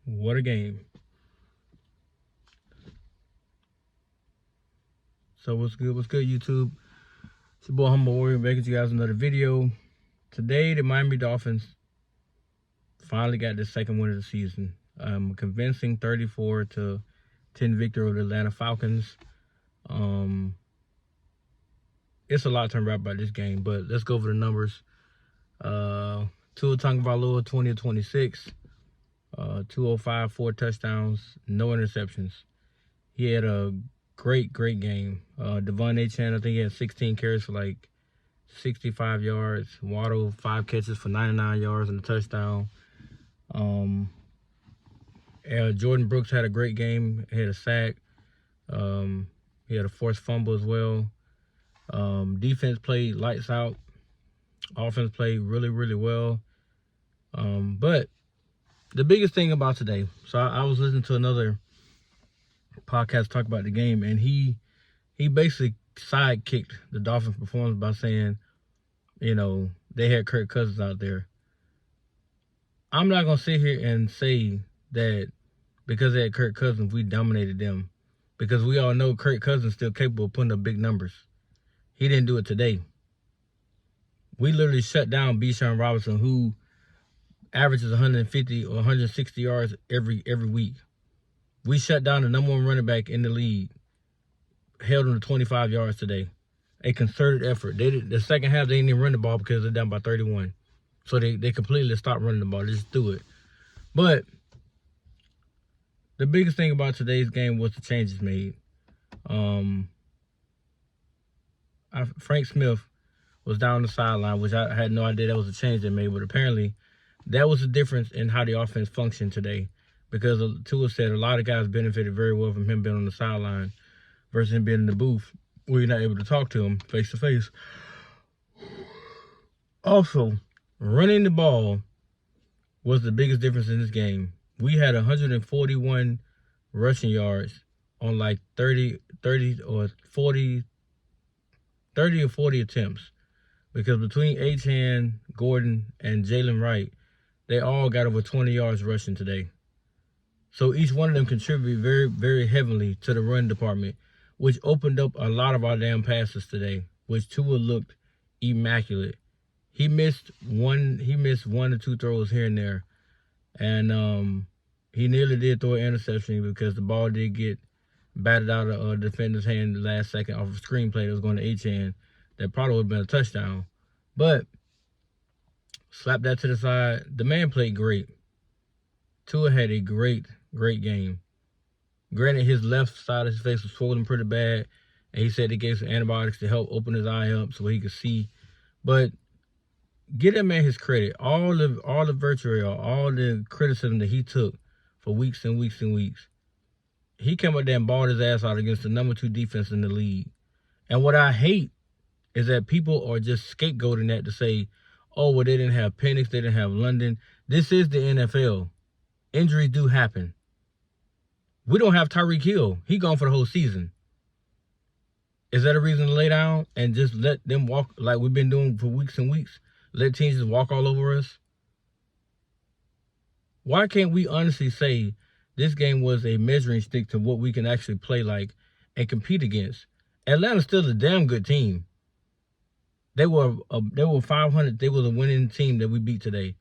What a game. So what's good? What's good, YouTube? It's your boy Humble Warrior back at you guys another video. Today, the Miami Dolphins finally got the second win of the season. Convincing 34-10 victory over the Atlanta Falcons. It's a lot to wrap about this game, but let's go over the numbers. Tua Tagovailoa 20 of 26, 205, 4 touchdowns, no interceptions. He had a great game. Devon Achane, I think he had 16 carries for like 65 yards. Waddle, 5 catches for 99 yards and a touchdown. Jordan Brooks had a great game. He had a sack. He had a forced fumble as well. Defense played lights out. Offense played really well. But the biggest thing about today, so I was listening to another podcast talk about the game, and he basically sidekicked the Dolphins' performance by saying, you know, they had Kirk Cousins out there. I'm not going to sit here and say that because they had Kirk Cousins, we dominated them. Because we all know Kirk Cousins is still capable of putting up big numbers. He didn't do it today. We literally shut down Bijan Robinson, who averages 150 or 160 yards every week. We shut down the number one running back in the league, held him to 25 yards today. A concerted effort. The second half, they didn't even run the ball because they're down by 31. So they completely stopped running the ball. They just threw it. But the biggest thing about today's game was the changes made. Frank Smith was down the sideline, which I had no idea that was a change they made, but apparently that was the difference in how the offense functioned today. Because Tua said a lot of guys benefited very well from him being on the sideline versus him being in the booth where you're not able to talk to him face to face. Also, running the ball was the biggest difference in this game. We had 141 rushing yards on like 30 or 40 attempts. Because between Achane, Gordon, and Jalen Wright, they all got over 20 yards rushing today. So each one of them contributed very heavily to the run department, which opened up a lot of our damn passes today, which Tua looked immaculate. He missed one or two throws here and there. And he nearly did throw an interception because the ball did get batted out of a defender's hand the last second off a screenplay that was going to Achane. That probably would have been a touchdown. But slap that to the side. The man played great. Tua had a great game. Granted, his left side of his face was swollen pretty bad, and he said they gave some antibiotics to help open his eye up so he could see. But give that man his credit. All the vitriol, all the criticism that he took for weeks and weeks and weeks, he came up there and balled his ass out against the number 2 defense in the league. And what I hate is that people are just scapegoating that to say, oh, well, they didn't have Penix, they didn't have London. This is the NFL. Injuries do happen. We don't have Tyreek Hill. He gone for the whole season. Is that a reason to lay down and just let them walk like we've been doing for weeks and weeks? Let teams just walk all over us? Why can't we honestly say this game was a measuring stick to what we can actually play like and compete against? Atlanta's still a damn good team. They were 500. They was a winning team that we beat today,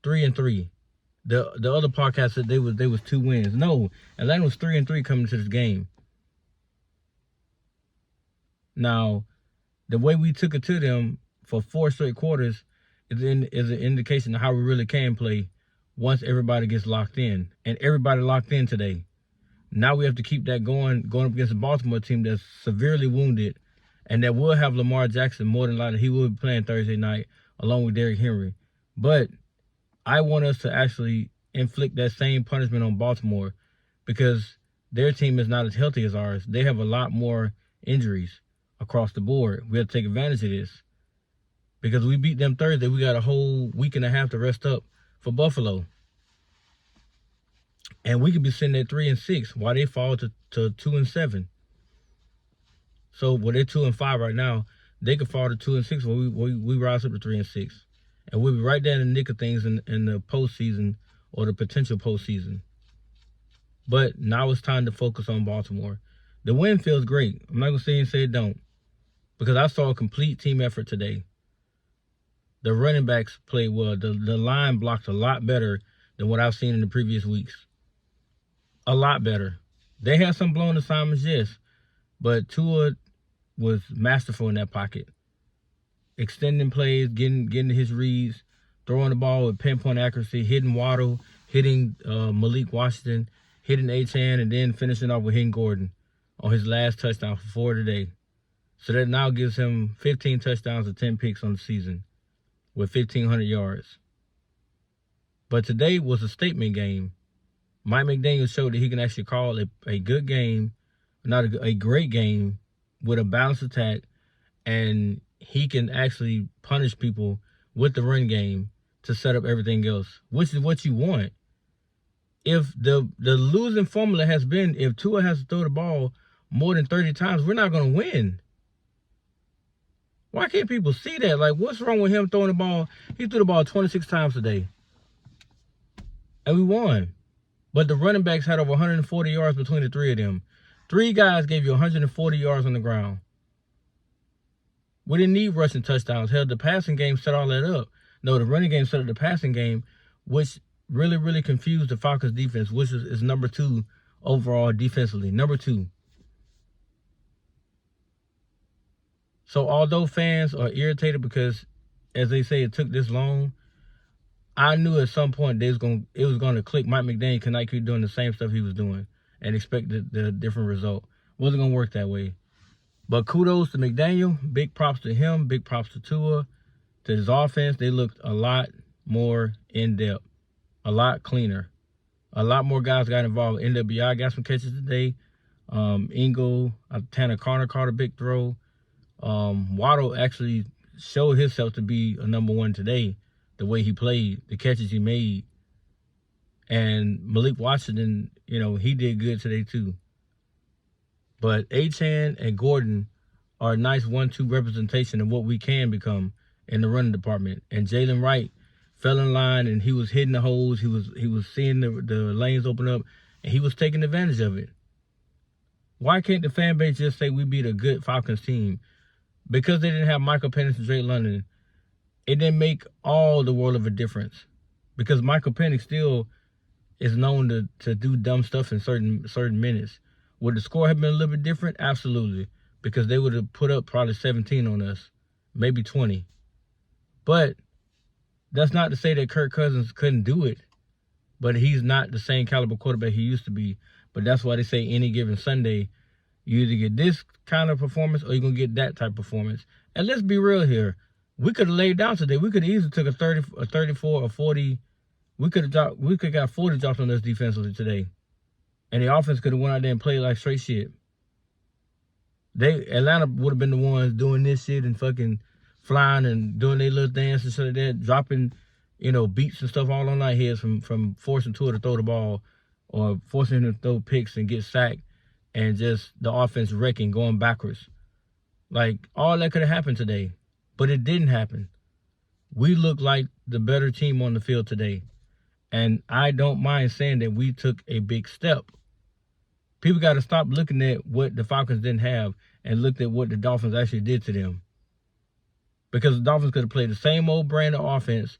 3-3. The other podcast said they was 2 wins. No, Atlanta was 3-3 coming to this game. Now, the way we took it to them for 4 straight quarters is an indication of how we really can play once everybody gets locked in, and everybody locked in today. Now we have to keep that going up against the Baltimore team that's severely wounded, and that will have Lamar Jackson more than likely. He will be playing Thursday night along with Derrick Henry. But I want us to actually inflict that same punishment on Baltimore because their team is not as healthy as ours. They have a lot more injuries across the board. We have to take advantage of this. Because we beat them Thursday, we got a whole week and a half to rest up for Buffalo. And we could be sitting at 3-6 while they fall to 2-7. So, well, they're 2-5 right now. They could fall to 2-6 while we rise up to 3-6. And we'll be right there in the nick of things in the postseason or the potential postseason. But now it's time to focus on Baltimore. The win feels great. I'm not going to say it don't. Because I saw a complete team effort today. The running backs played well. The line blocked a lot better than what I've seen in the previous weeks. A lot better. They had some blown assignments, yes. But Tua was masterful in that pocket. Extending plays, getting his reads, throwing the ball with pinpoint accuracy, hitting Waddle, hitting Malik Washington, hitting Achane, and then finishing off with hitting Gordon on his last touchdown for 4 today. So that now gives him 15 touchdowns and 10 picks on the season with 1,500 yards. But today was a statement game. Mike McDaniel showed that he can actually call a good game, not a great game, with a balanced attack, and he can actually punish people with the run game to set up everything else, which is what you want. If the losing formula has been if Tua has to throw the ball more than 30 times, we're not going to win. Why can't people see that? Like, what's wrong with him throwing the ball? He threw the ball 26 times today. And we won. But the running backs had over 140 yards between the three of them. 3 guys gave you 140 yards on the ground. We didn't need rushing touchdowns. Hell, the passing game set all that up. No, the running game set up the passing game, which really, really confused the Falcons defense, which is number 2 overall defensively. Number 2. So although fans are irritated because, as they say, it took this long, I knew at some point it was going to click. Mike McDaniel cannot keep doing the same stuff he was doing and expect the different result. Wasn't going to work that way. But kudos to McDaniel. Big props to him. Big props to Tua. To his offense, they looked a lot more in-depth. A lot cleaner. A lot more guys got involved. NWI got some catches today. Ingle, Tanner Connor caught a big throw. Waddle actually showed himself to be a number 1 today, the way he played, the catches he made. And Malik Washington, he did good today too. But Achane and Gordon are a nice 1-2 representation of what we can become in the running department. And Jalen Wright fell in line and he was hitting the holes. He was seeing the lanes open up and he was taking advantage of it. Why can't the fan base just say we beat a good Falcons team? Because they didn't have Michael Penix and Drake London, it didn't make all the world of a difference. Because Michael Penix still is known to do dumb stuff in certain minutes. Would the score have been a little bit different? Absolutely. Because they would have put up probably 17 on us. Maybe 20. But that's not to say that Kirk Cousins couldn't do it. But he's not the same caliber quarterback he used to be. But that's why they say any given Sunday, you either get this kind of performance or you're going to get that type of performance. And let's be real here. We could have laid down today. We could have easily took a 34, or 40. We could have got 40 drops on us defensively today. And the offense could have went out there and played like straight shit. Atlanta would have been the ones doing this shit and fucking flying and doing their little dance and shit like that, dropping, beats and stuff all on our heads from forcing Tua to throw the ball or forcing him to throw picks and get sacked and just the offense wrecking, going backwards. Like, all that could have happened today. But it didn't happen. We looked like the better team on the field today. And I don't mind saying that we took a big step. People got to stop looking at what the Falcons didn't have and looked at what the Dolphins actually did to them. Because the Dolphins could have played the same old brand of offense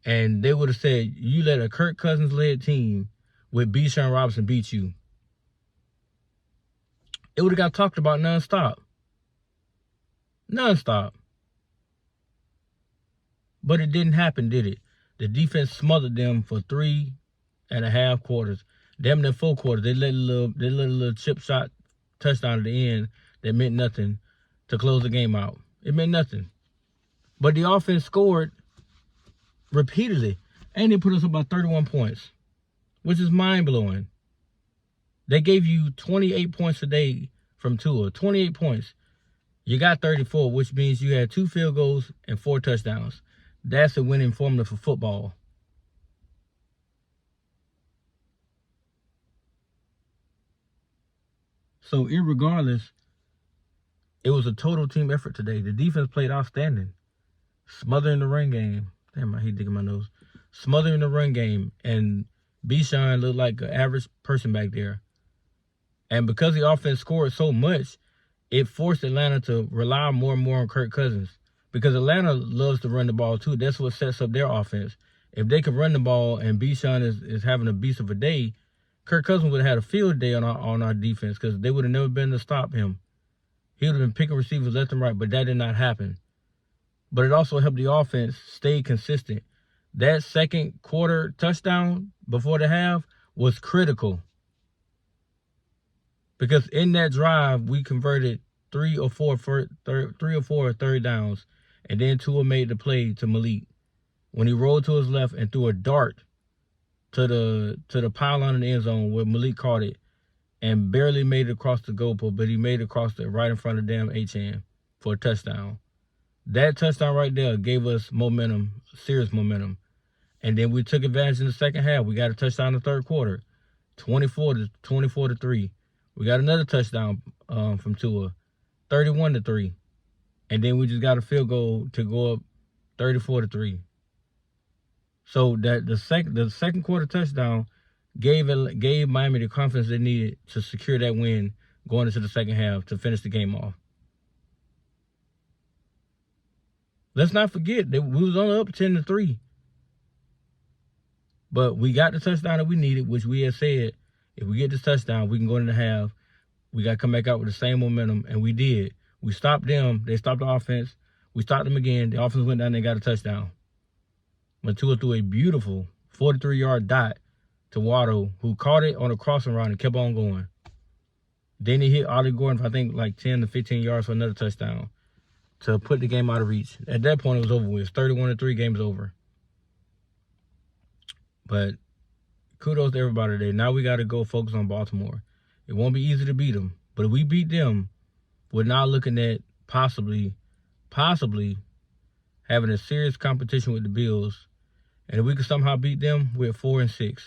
and they would have said, you let a Kirk Cousins-led team with Bijan Robinson beat you. It would have got talked about nonstop. Nonstop. But it didn't happen, did it? The defense smothered them for 3.5 quarters. Damn near 4 quarters. They let a little chip shot touchdown at the end that meant nothing to close the game out. It meant nothing. But the offense scored repeatedly. And they put us about 31 points, which is mind-blowing. They gave you 28 points a day from Tua. 28 points. You got 34, which means you had 2 field goals and 4 touchdowns. That's a winning formula for football. So, irregardless, it was a total team effort today. The defense played outstanding. Smothering the run game. Damn, I hate digging my nose. Smothering the run game and Bijan looked like an average person back there. And because the offense scored so much, it forced Atlanta to rely more and more on Kirk Cousins. Because Atlanta loves to run the ball too. That's what sets up their offense. If they could run the ball and Bijan is having a beast of a day, Kirk Cousins would have had a field day on our defense because they would have never been able to stop him. He would have been picking receivers left and right, but that did not happen. But it also helped the offense stay consistent. That second quarter touchdown before the half was critical. Because in that drive, we converted 3 or 4 third downs. And then Tua made the play to Malik when he rolled to his left and threw a dart to the pylon in the end zone where Malik caught it and barely made it across the goalpost, but he made it across it right in front of damn Achane for a touchdown. That touchdown right there gave us momentum, serious momentum. And then we took advantage in the second half. We got a touchdown in the third quarter, 24-3. We got another touchdown from Tua, 31-3. And then we just got a field goal to go up 34-3. So that the second quarter touchdown gave Miami the confidence they needed to secure that win going into the second half to finish the game off. Let's not forget that we was only up 10-3. But we got the touchdown that we needed, which we had said, if we get this touchdown, we can go into the half. We got to come back out with the same momentum, and we did. We stopped them. They stopped the offense. We stopped them again. The offense went down and they got a touchdown. But Tua threw a beautiful 43-yard dot to Waddle, who caught it on a crossing route and kept on going. Then he hit Ollie Gordon for, I think, like 10 to 15 yards for another touchdown to put the game out of reach. At that point, it was over with. 31-3, game's over. But kudos to everybody today. Now we got to go focus on Baltimore. It won't be easy to beat them. But if we beat them, we're now looking at possibly having a serious competition with the Bills. And if we can somehow beat them, we're at 4-6.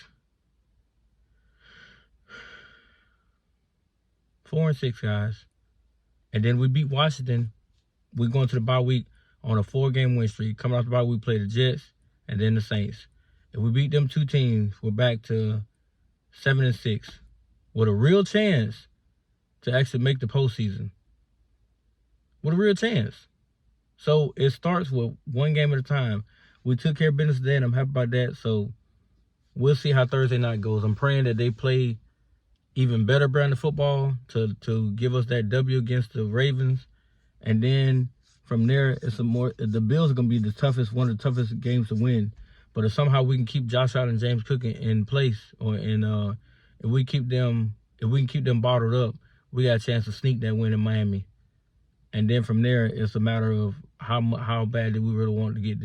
4-6, guys. And then we beat Washington. We're going to the bye week on a 4-game win streak. Coming off the bye week, we play the Jets and then the Saints. If we beat them two teams, we're back to 7-6 with a real chance to actually make the postseason. With a real chance. So it starts with one game at a time. We took care of business today, and I'm happy about that. So we'll see how Thursday night goes. I'm praying that they play even better brand of football to give us that W against the Ravens. And then from there, the Bills are going to be one of the toughest games to win. But if somehow we can keep Josh Allen and James Cook in place, if we can keep them bottled up, we got a chance to sneak that win in Miami. And then from there, it's a matter of how bad do we really want to get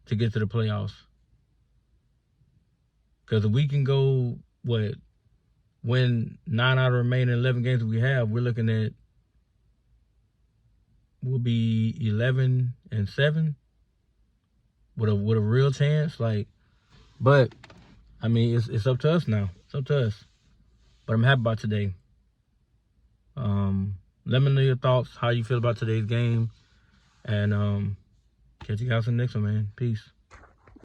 to get to the playoffs. Because if we can go, win 9 out of the remaining 11 games we have, we're looking at, we'll be 11-7 with a real chance. But I mean, it's up to us now. It's up to us. But I'm happy about today. Let me know your thoughts, how you feel about today's game. And catch you guys in the next one, man. Peace.